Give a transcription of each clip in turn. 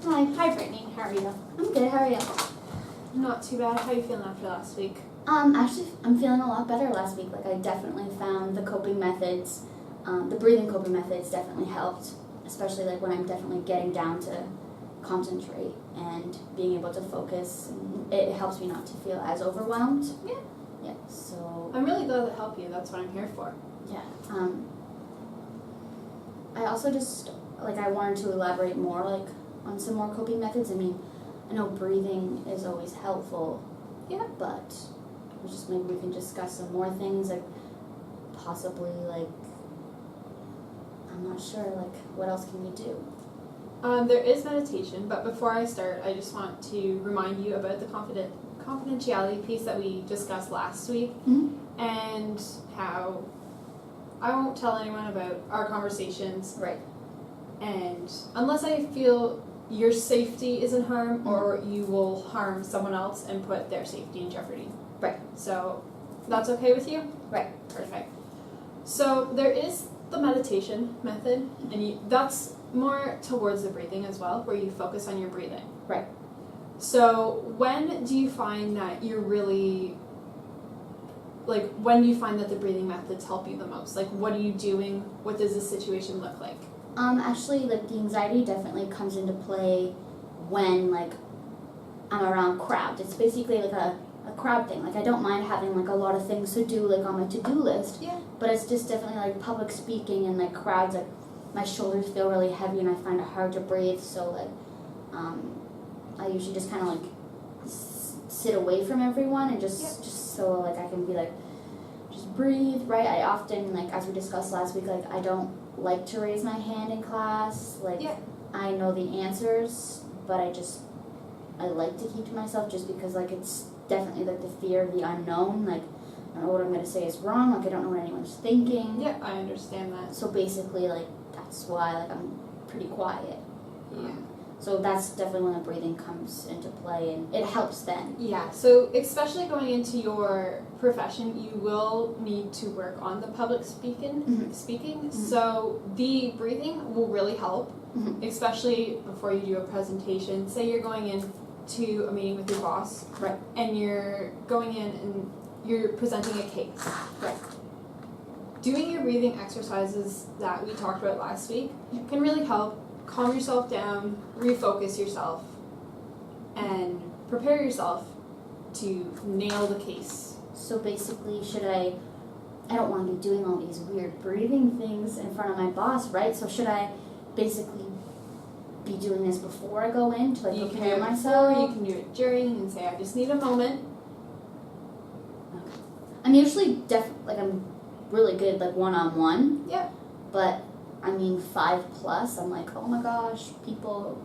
Hi. Hi, Brittany. How are you? I'm good. How are you? Not too bad. How are you feeling after last week? Actually, I'm feeling a lot better last week. Like, I definitely found the coping methods, the breathing coping methods definitely helped, especially like when I'm definitely getting down to concentrate and being able to focus. And it helps me not to feel as overwhelmed. Yeah. Yeah. So. I'm really glad to help you. That's what I'm here for. Yeah. I also just I wanted to elaborate more on some more coping methods. I mean, I know breathing is always helpful. Yeah. But just maybe we can discuss some more things, possibly I'm not sure, what else can we do? There is meditation, but before I start, I just want to remind you about the confidentiality piece that we discussed last week, and how I won't tell anyone about our conversations. Right. And unless I feel your safety is in harm, or you will harm someone else and put their safety in jeopardy. Right. So that's okay with you? Right. Perfect. So there is the meditation method, and that's more towards the breathing as well, where you focus on your breathing. Right. So when do you find that you're really, when do you find that the breathing methods help you the most? What are you doing? What does the situation look like? Actually, the anxiety definitely comes into play when, I'm around crowds. It's basically a crowd thing. I don't mind having, a lot of things to do, on my to-do list. Yeah. But it's just definitely, public speaking and, crowds, my shoulders feel really heavy and I find it hard to breathe. So, I usually just kind of, sit away from everyone and just so, I can be, just breathe, right? I often, as we discussed last week, I don't like to raise my hand in class. I know the answers, but I like to keep to myself just because, it's definitely, the fear of the unknown. I don't know what I'm going to say is wrong. I don't know what anyone's thinking. Yeah, I understand that. So basically, that's why, I'm pretty quiet. Yeah. So that's definitely when the breathing comes into play, and it helps then. Yeah, so especially going into your profession, you will need to work on the public speaking. Mm-hmm. So the breathing will really help, especially before you do a presentation. Say you're going in to a meeting with your boss, right? And you're going in and you're presenting a case, right? Doing your breathing exercises that we talked about last week can really help calm yourself down, refocus yourself, and prepare yourself to nail the case. So basically, I don't want to be doing all these weird breathing things in front of my boss, right? So should I basically be doing this before I go in to prepare myself? Or you can do it during and say, I just need a moment. Okay. I'm usually I'm really good one-on-one. Yeah. But 5+, I'm oh my gosh, people,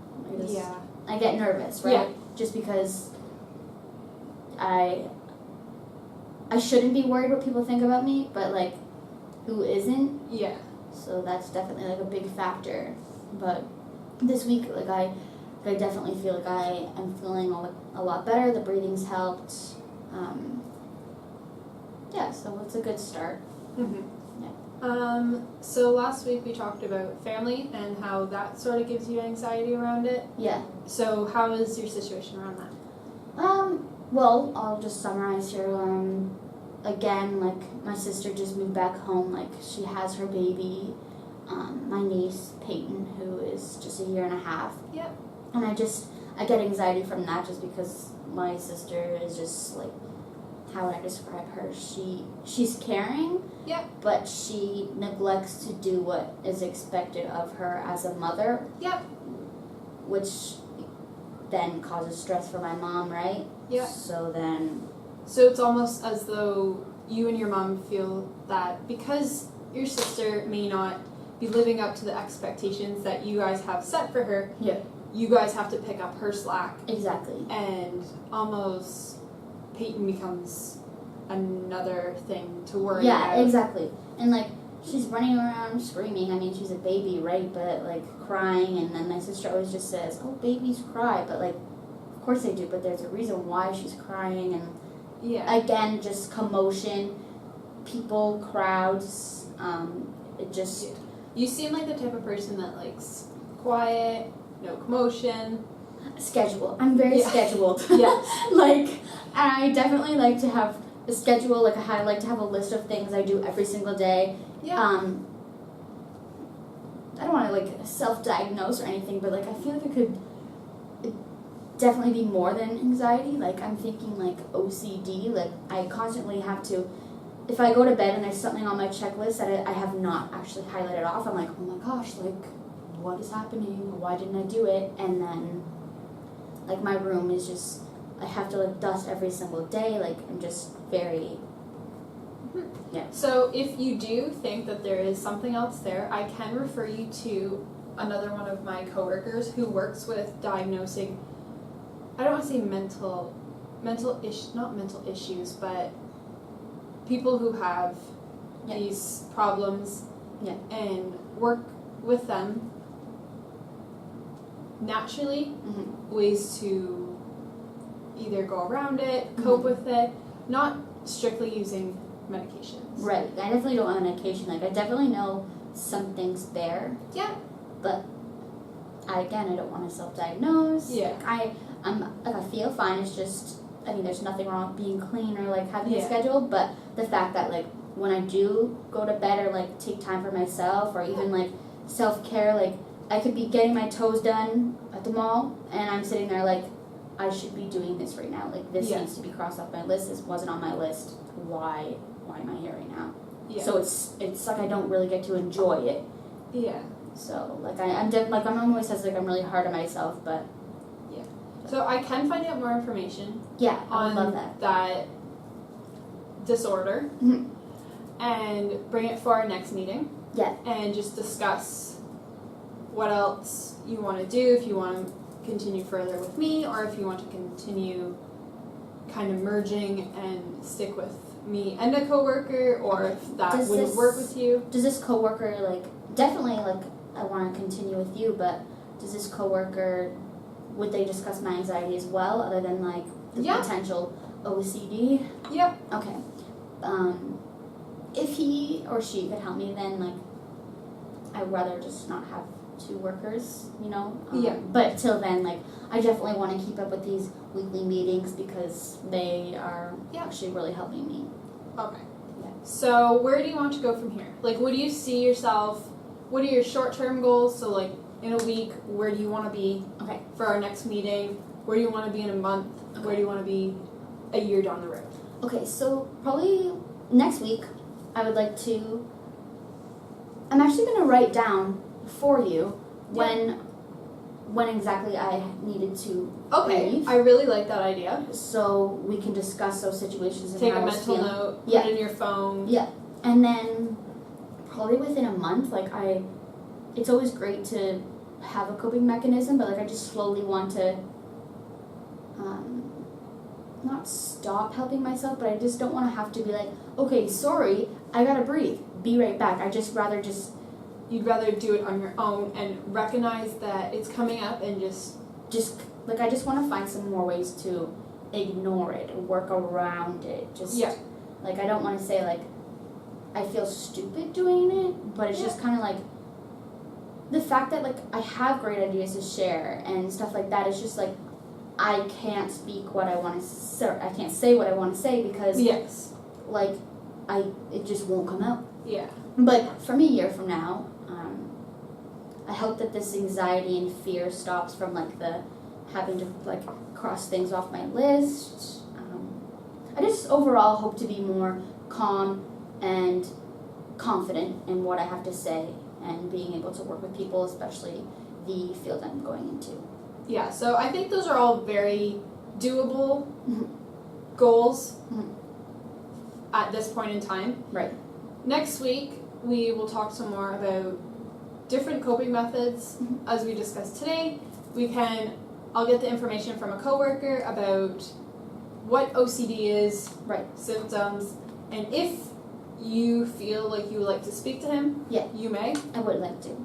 I get nervous, right? Yeah. Just because I shouldn't be worried what people think about me, but who isn't? Yeah. So that's definitely a big factor. But this week, I definitely feel I am feeling a lot better. The breathing's helped. So it's a good start. So last week we talked about family and how that sort of gives you anxiety around it. Yeah. So how is your situation around that? Well, I'll just summarize here. Again, my sister just moved back home. She has her baby, my niece, Peyton, who is just 1.5 years. Yep. And I get anxiety from that just because my sister is just how would I describe her? She's caring. Yep. But she neglects to do what is expected of her as a mother. Yep. Which then causes stress for my mom, right? Yeah. So it's almost as though you and your mom feel that because your sister may not be living up to the expectations that you guys have set for her, you guys have to pick up her slack. Exactly. And almost Peyton becomes another thing to worry about. Yeah, exactly. And she's running around screaming. She's a baby, right? But crying, and then my sister always just says, "Oh, babies cry," but of course they do. But there's a reason why she's crying, and again, just commotion, people, crowds. It just You seem like the type of person that likes quiet, no commotion. Schedule. I'm very scheduled. Yes. Like, and I definitely like to have a schedule. Like, I like to have a list of things I do every single day. Yeah. I don't want to like self-diagnose or anything, but like I feel like it could definitely be more than anxiety. Like, I'm thinking like OCD. Like, I constantly have to, if I go to bed and there's something on my checklist that I have not actually highlighted off, I'm like, oh my gosh, like, what is happening? Why didn't I do it? And then, like, my room is just, I have to like dust every single day. Like, I'm just very, yeah. So if you do think that there is something else there, I can refer you to another one of my coworkers who works with diagnosing, I don't want to say not mental issues, but people who have these problems and work with them naturally, ways to either go around it, cope with it, not strictly using medications. Right. I definitely don't want medication. Like, I definitely know some things there. Yeah. But I don't want to self-diagnose. Yeah. Like, I feel fine. It's just, I mean, there's nothing wrong with being clean or like having a schedule, but the fact that like when I do go to bed or like take time for myself or even like self-care, like I could be getting my toes done at the mall and I'm sitting there like, I should be doing this right now. Like, this needs to be crossed off my list. This wasn't on my list. Why am I here right now? Yeah. So it's like I don't really get to enjoy it. Yeah. So like my mom always says like I'm really hard on myself, but so I can find out more information. Yeah, I would on love that disorder, and bring it for our next meeting. Yeah. And just discuss what else you want to do, if you want to continue further with me, or if you want to continue kind of merging and stick with me and a coworker, or if that wouldn't work with you. Does this coworker definitely I want to continue with you, but does this coworker, would they discuss my anxiety as well, other than like the potential OCD? Yeah. Okay. If he or she could help me, then like I'd rather just not have two workers, you know. But till then, like I definitely want to keep up with these weekly meetings because they are actually really helping me. Okay. Yeah. So where do you want to go from here? Like, what do you see yourself? What are your short-term goals? So like in a week, where do you want to be? Okay. For our next meeting, where do you want to be in a month? Okay. Where do you want to be a year down the road? Okay, so probably next week, I would like to. I'm actually going to write down for you when exactly I needed to leave. I really like that idea. So we can discuss those situations and take how a I was mental feeling. note, put it in your phone. Yeah, and then probably within a month, it's always great to have a coping mechanism, but like I just slowly want to not stop helping myself, but I just don't want to have to be like, okay, sorry, I gotta breathe, be right back. You'd rather do it on your own and recognize that it's coming up and just I just want to find some more ways to ignore it or work around it. Like I don't want to say like I feel stupid doing it, but it's just kind of like the fact that like I have great ideas to share and stuff like that. It's just like I can't speak what I want to say. I can't say what I want to say because like it just won't come out. Yeah. But from a year from now, I hope that this anxiety and fear stops from like the having to like cross things off my list. I just overall hope to be more calm and confident in what I have to say and being able to work with people, especially the field I'm going into. Yeah, so I think those are all very doable goals at this point in time. Right. Next week, we will talk some more about different coping methods as we discussed today. I'll get the information from a coworker about what OCD is, symptoms, and if you feel like you would like to speak to him, you may. I would like to.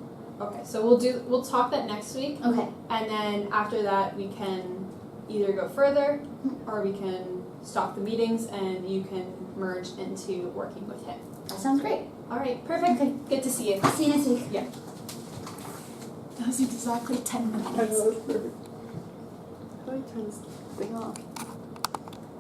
Okay, so we'll talk that next week. Okay. And then after that, we can either go further or we can stop the meetings and you can merge into working with him. That sounds great. All right, perfect. Okay. Good to see you. See you next week. Yeah. That was exactly 10 minutes. I know, that's perfect. How do I turn this thing off?